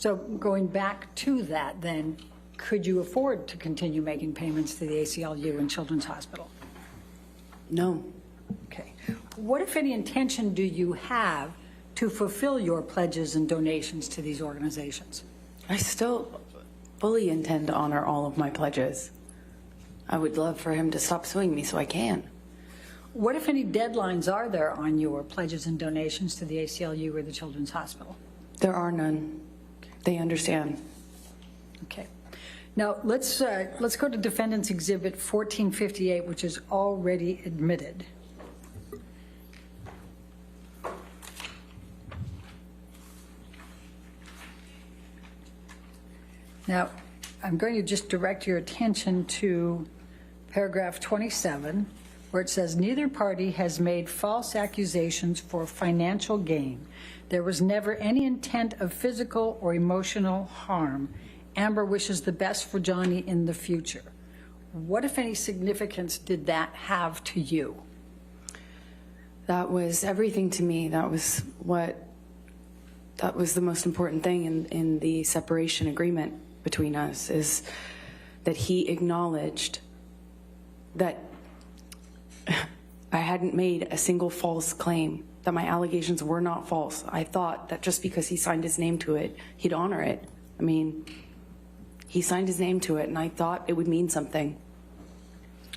So going back to that then, could you afford to continue making payments to the ACLU and Children's Hospital? No. Okay. What, if any, intention do you have to fulfill your pledges and donations to these organizations? I still fully intend to honor all of my pledges. I would love for him to stop suing me so I can. What, if any, deadlines are there on your pledges and donations to the ACLU or the Children's Hospital? There are none. They understand. Okay. Now, let's go to Defendant's Exhibit 1458, which is already admitted. Now, I'm going to just direct your attention to paragraph 27, where it says, neither party has made false accusations for financial gain. There was never any intent of physical or emotional harm. Amber wishes the best for Johnny in the future. What, if any, significance did that have to you? That was everything to me. That was the most important thing in the separation agreement between us, is that he acknowledged that I hadn't made a single false claim, that my allegations were not false. I thought that just because he signed his name to it, he'd honor it. I mean, he signed his name to it, and I thought it would mean something.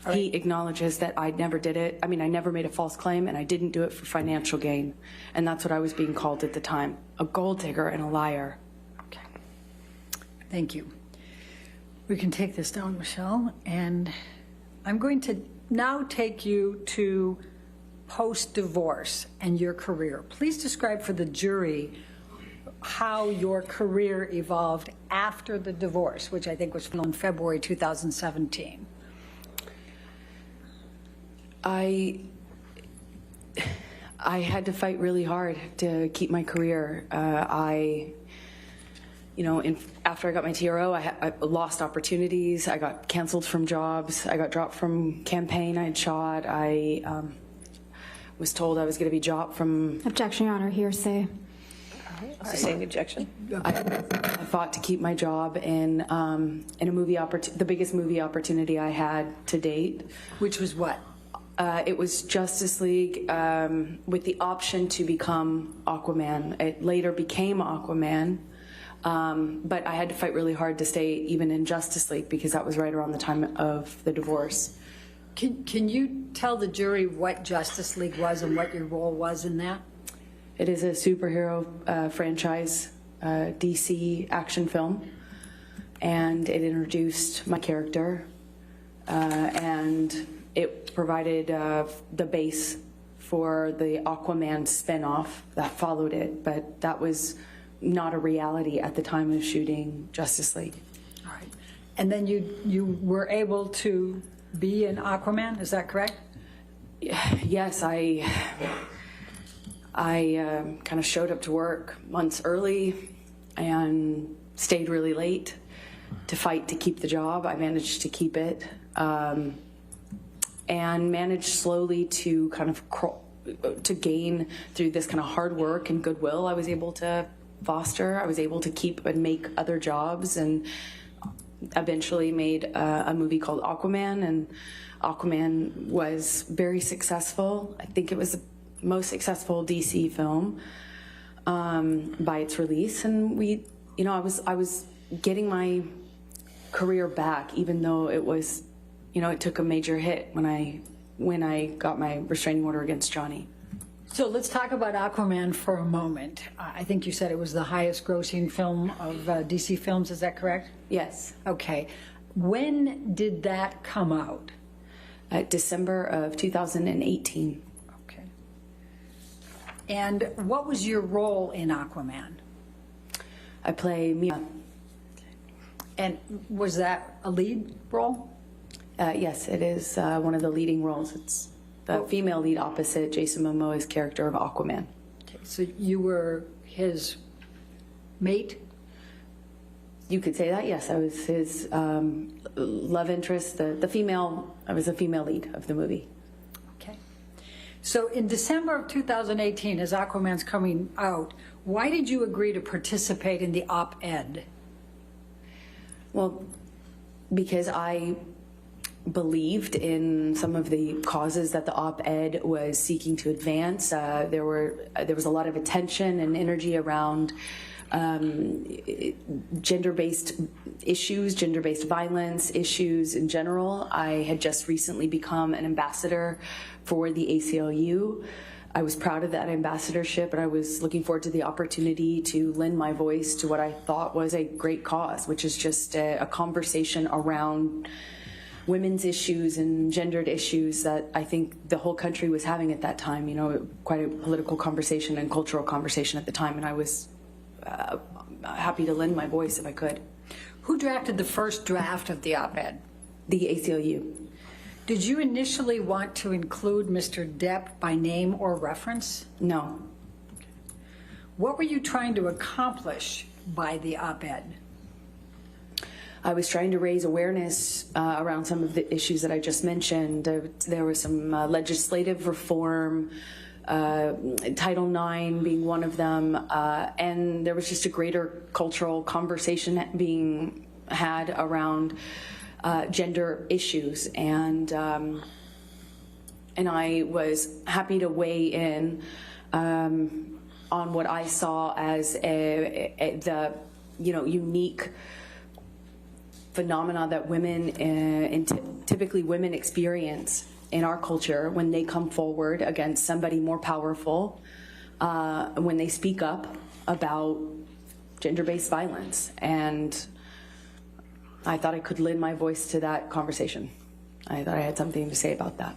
Right. He acknowledges that I never did it. I mean, I never made a false claim, and I didn't do it for financial gain. And that's what I was being called at the time, a gold digger and a liar. Okay. Thank you. We can take this down, Michelle, and I'm going to now take you to post-divorce and your career. Please describe for the jury how your career evolved after the divorce, which I think was in February 2017. I had to fight really hard to keep my career. After I got my TRO, I lost opportunities. I got canceled from jobs. I got dropped from campaign I'd shot. I was told I was going to be dropped from... Objection, Your Honor. Hearsay. Sustaining objection. I fought to keep my job in a movie the biggest movie opportunity I had to date. Which was what? It was Justice League with the option to become Aquaman. It later became Aquaman, but I had to fight really hard to stay even in Justice League because that was right around the time of the divorce. Can you tell the jury what Justice League was and what your role was in that? It is a superhero franchise, DC action film, and it introduced my character, and it provided the base for the Aquaman spinoff that followed it, but that was not a reality at the time of shooting Justice League. All right. And then you were able to be an Aquaman, is that correct? Yes, I kind of showed up to work months early and stayed really late to fight to keep the job. I managed to keep it and managed slowly to kind of to gain through this kind of hard work and goodwill I was able to foster. I was able to keep and make other jobs, and eventually made a movie called Aquaman, and Aquaman was very successful. I think it was the most successful DC film by its release, and I was getting my career back, even though it was, it took a major hit when I got my restraining order against Johnny. So let's talk about Aquaman for a moment. I think you said it was the highest grossing film of DC films, is that correct? Yes. Okay. When did that come out? December of 2018. Okay. And what was your role in Aquaman? I play Mia. And was that a lead role? Yes, it is one of the leading roles. It's the female lead opposite Jason Momoa's character of Aquaman. Okay, so you were his mate? You could say that, yes. I was his love interest, the female, I was a female lead of the movie. Okay. So in December of 2018, as Aquaman's coming out, Why did you agree to participate in the op-ed? Well, because I believed in some of the causes that the op-ed was seeking to advance. There was a lot of attention and energy around gender-based issues, gender-based violence issues in general. I had just recently become an ambassador for the ACLU. I was proud of that ambassadorship, and I was looking forward to the opportunity to lend my voice to what I thought was a great cause, which is just a conversation around women's issues and gendered issues that I think the whole country was having at that time, you know, quite a political conversation and cultural conversation at the time, and I was happy to lend my voice if I could. Who drafted the first draft of the op-ed? The ACLU. Did you initially want to include Mr. Depp by name or reference? No. What were you trying to accomplish by the op-ed? I was trying to raise awareness around some of the issues that I just mentioned. There was some legislative reform, Title IX being one of them, and there was just a greater cultural conversation being had around gender issues, and I was happy to weigh in on what I saw as the unique phenomena that women and typically women experience in our culture when they come forward against somebody more powerful, when they speak up about gender-based violence. And I thought I could lend my voice to that conversation. I thought I had something to say about that.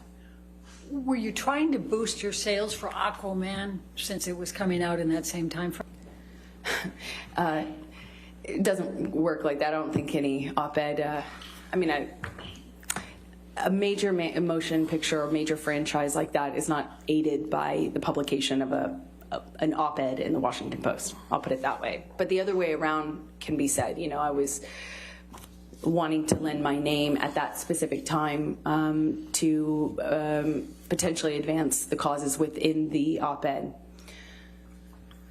Were you trying to boost your sales for Aquaman since it was coming out in that same time frame? It doesn't work like that. I don't think any op-ed, a major motion picture or major franchise like that is not aided by the publication of an op-ed in the Washington Post. I'll put it that way. But the other way around can be said. You know, I was wanting to lend my name at that specific time to potentially advance the causes within the op-ed.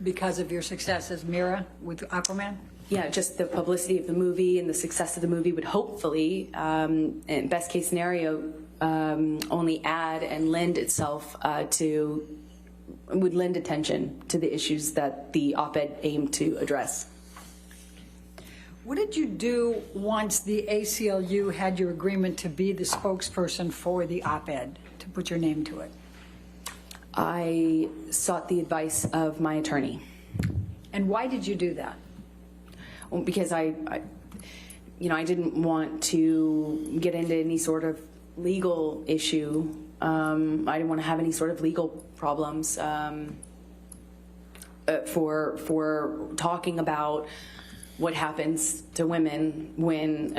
Because of your success as Mira with Aquaman? Yeah, just the publicity of the movie and the success of the movie would hopefully, in best case scenario, only add and lend itself would lend attention to the issues that the op-ed aimed to address. What did you do once the ACLU had your agreement to be the spokesperson for the op-ed, to put your name to it? I sought the advice of my attorney. And why did you do that? Well, because I didn't want to get into any sort of legal issue. I didn't want to have any sort of legal problems for talking about what happens to women when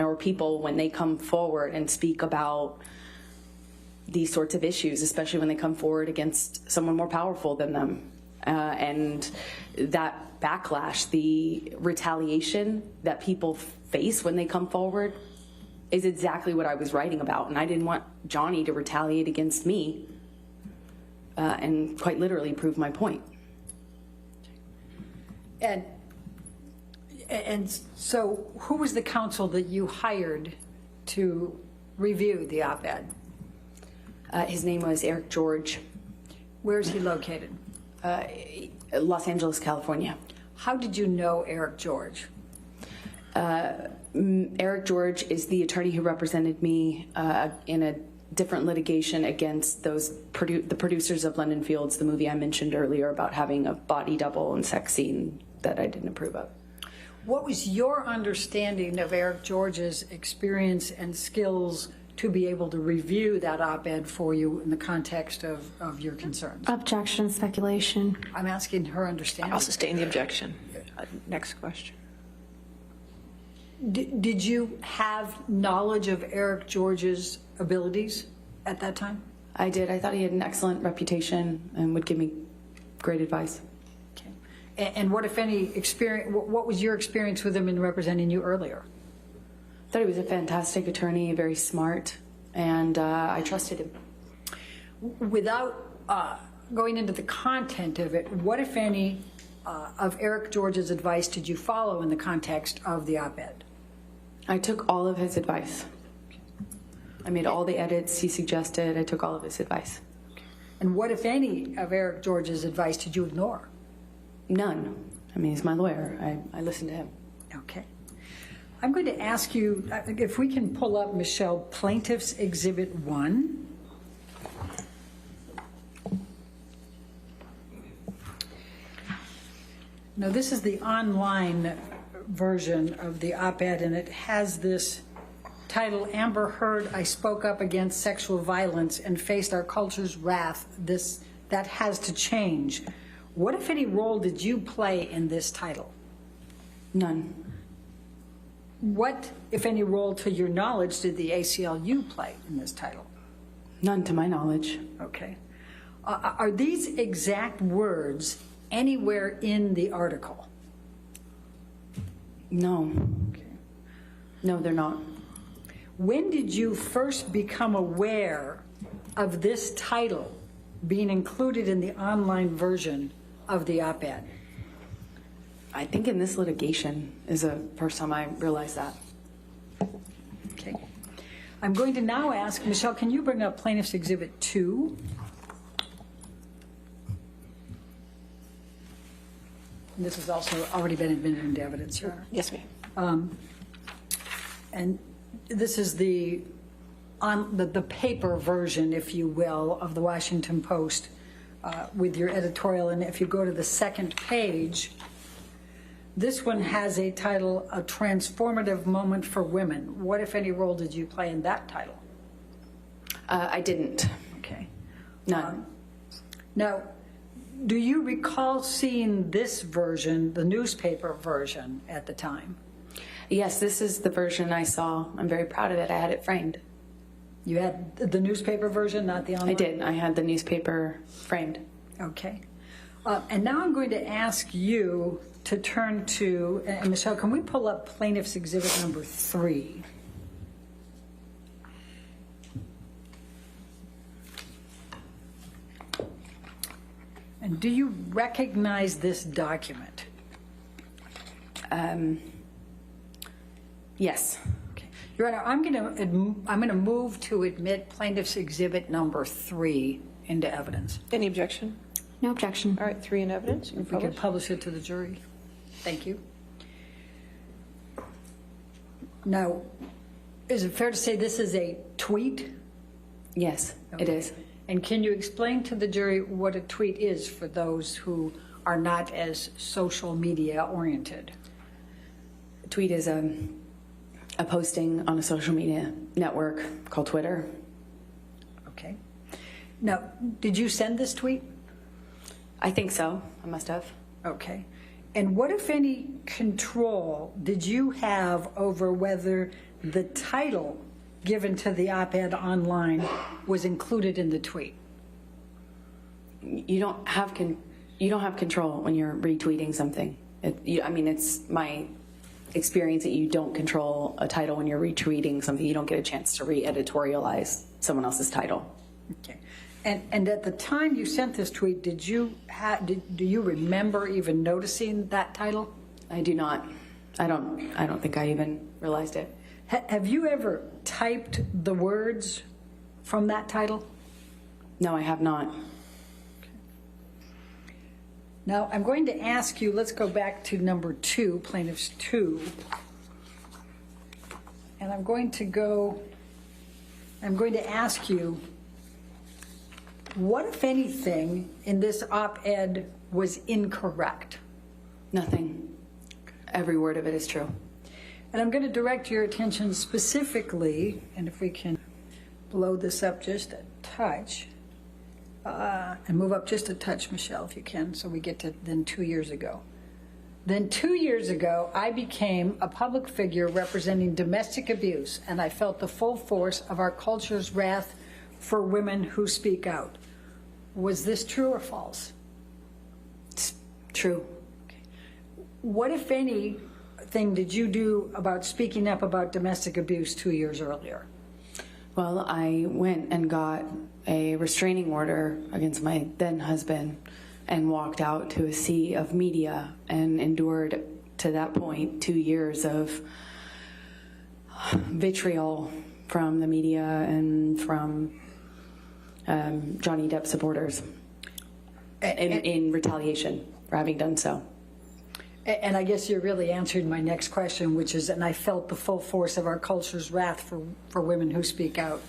they come forward and speak about these sorts of issues, especially when they come forward against someone more powerful than them. And that backlash, the retaliation that people face when they come forward is exactly what I was writing about. And I didn't want Johnny to retaliate against me and quite literally prove my point. And so who was the counsel that you hired to review the op-ed? His name was Eric George. Where is he located? Los Angeles, California. How did you know Eric George? Eric George is the attorney who represented me in a different litigation against the producers of London Fields, the movie I mentioned earlier about having a body double and sex scene that I didn't approve of. What was your understanding of Eric George's experience and skills to be able to review that op-ed for you in the context of your concerns? Objection, speculation. I'm asking her understanding. I'll sustain the objection. Next question. Did you have knowledge of Eric George's abilities at that time? I did. I thought he had an excellent reputation and would give me great advice. Okay. And what, if any, what was your experience with him in representing you earlier? I thought he was a fantastic attorney, very smart, and I trusted him. Without going into the content of it, what, if any, of Eric George's advice did you follow in the context of the op-ed? I took all of his advice. I made all the edits he suggested. I took all of his advice. And what, if any, of Eric George's advice did you ignore? None. I mean, he's my lawyer. I listened to him. Okay. I'm going to ask you if we can pull up, Michelle, Plaintiff's Exhibit 1. Now, this is the online version of the op-ed, and it has this title, Amber Heard, I spoke up against sexual violence and faced our culture's wrath. That has to change. What, if any, role did you play in this title? None. What, if any, role to your knowledge did the ACLU play in this title? None to my knowledge. Okay. Are these exact words anywhere in the article? No. Okay. No, they're not. When did you first become aware of this title being included in the online version of the op-ed? I think in this litigation is the first time I realized that. Okay. I'm going to now ask, Michelle, can you bring up Plaintiff's Exhibit 2? And this has also already been admitted into evidence, Your Honor. Yes, ma'am. And this is the paper version, if you will, of the Washington Post with your editorial. And if you go to the second page, this one has a title, A Transformative Moment for Women. What, if any, role did you play in that title? I didn't. Okay. None. Now, do you recall seeing this version, the newspaper version, at the time? Yes, this is the version I saw. I'm very proud of it. I had it framed. You had the newspaper version, not the online? I did. I had the newspaper framed. Okay. And now I'm going to ask you to turn to, and Michelle, can we pull up Plaintiff's Exhibit number 3? And do you recognize this document? Yes. Okay. Your Honor, I'm going to move to admit Plaintiff's Exhibit number 3 into evidence. Any objection? No objection. All right, 3 in evidence. You If we can could publish it to the jury. Thank you. Now, is it fair to say this is a tweet? Yes, it is. And can you explain to the jury what a tweet is for those who are not as social media oriented? A tweet is a posting on a social media network called Twitter. Okay. Now, did you send this tweet? I think so. I must have. Okay. And what, if any, control did you have over whether the title given to the op-ed online was included in the tweet? You don't have control when you're retweeting something. I mean, it's my experience that you don't control a title when you're retweeting something. You don't get a chance to re-editorialize someone else's title. Okay. And at the time you sent this tweet, do you remember even noticing that title? I do not. I don't think I even realized it. Have you ever typed the words from that title? No, I have not. Now, I'm going to ask you, let's go back to number 2, Plaintiff's 2. And I'm going to ask you, what, if anything, in this op-ed was incorrect? Nothing. Every word of it is true. And I'm going to direct your attention specifically, and if we can blow this up just a touch, and move up just a touch, Michelle, if you can, so we get to then 2 years ago. Then 2 years ago, I became a public figure representing domestic abuse, and I felt the full force of our culture's wrath for women who speak out. Was this true or false? It's true. What, if anything, did you do about speaking up about domestic abuse 2 years earlier? Well, I went and got a restraining order against my then husband and walked out to a sea of media and endured to that point 2 years of vitriol from the media and from Johnny Depp supporters in retaliation for having done so. And I guess you really answered my next question, which is, and I felt the full force of our culture's wrath for women who speak out.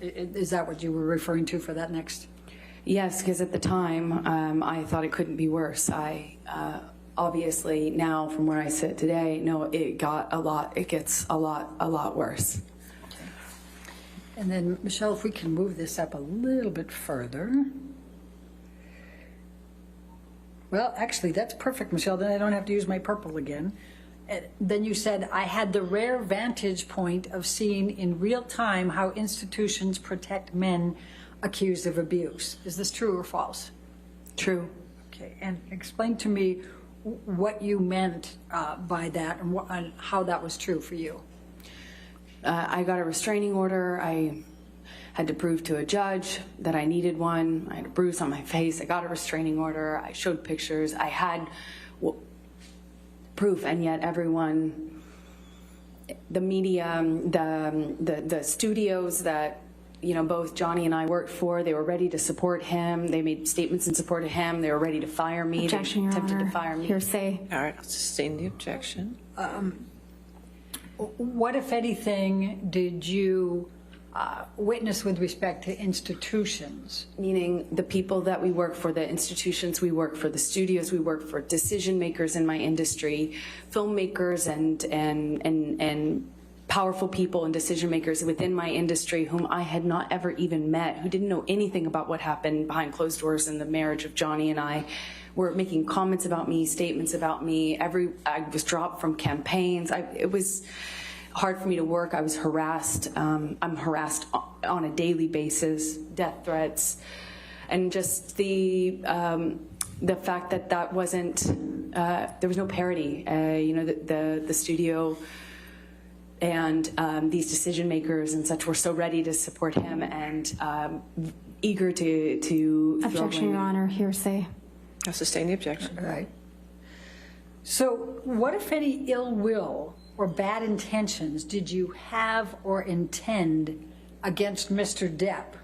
Is that what you were referring to for that next? Yes, because at the time, I thought it couldn't be worse. I obviously now, from where I sit today, know it gets a lot worse. And then, Michelle, if we can move this up a little bit further. Well, actually, that's perfect, Michelle. Then I don't have to use my purple again. And then you said, I had the rare vantage point of seeing in real time how institutions protect men accused of abuse. Is this true or false? True. Okay, and explain to me what you meant by that and how that was true for you. I got a restraining order. I had to prove to a judge that I needed one. I had a bruise on my face. I got a restraining order. I showed pictures. I had proof, and yet everyone, the media, the studios that both Johnny and I worked for, they were ready to support him. They made statements in support of him. They were ready to fire me. Objection, Your attempted Honor. to fire me. Hearsay. All right, I'll sustain the objection. What, if anything, did you witness with respect to institutions? Meaning the people that we work for, the institutions we work for, the studios we work for, decision makers in my industry, filmmakers and powerful people and decision makers within my industry whom I had not ever even met, who didn't know anything about what happened behind closed doors in the marriage of Johnny and I, were making comments about me, statements about me. I was dropped from campaigns. It was hard for me to work. I was harassed. I'm harassed on a daily basis, death threats, and just the fact that wasn't, there was no parity. The studio and these decision makers and such were so ready to support him and eager to Objection, Your Honor. Hearsay. I'll sustain the objection. All right. So what, if any, ill will or bad intentions did you have or intend against Mr. Depp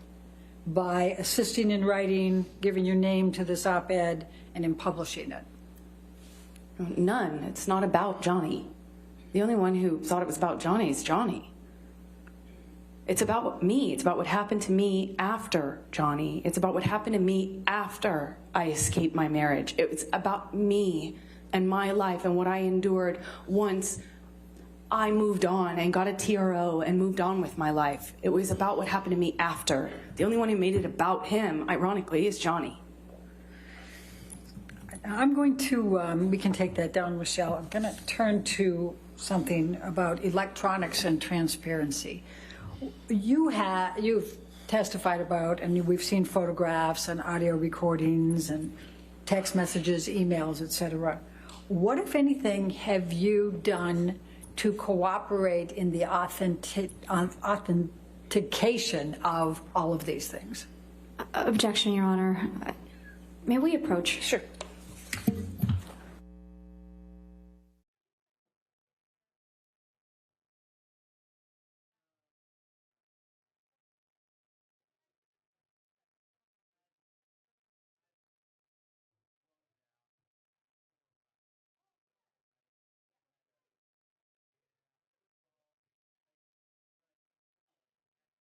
by assisting in writing, giving your name to this op-ed, and in publishing it? None. It's not about Johnny. The only one who thought it was about Johnny is Johnny. It's about me. It's about what happened to me after Johnny. It's about what happened to me after I escaped my marriage. It was about me and my life and what I endured once I moved on and got a TRO and moved on with my life. It was about what happened to me after. The only one who made it about him, ironically, is Johnny. I'm going to, we can take that down, Michelle. I'm going to turn to something about electronics and transparency. You've testified about, and we've seen photographs and audio recordings and text messages, emails, etc. What, if anything, have you done to cooperate in the authentication of all of these things? Objection, Your Honor. May we approach? Sure.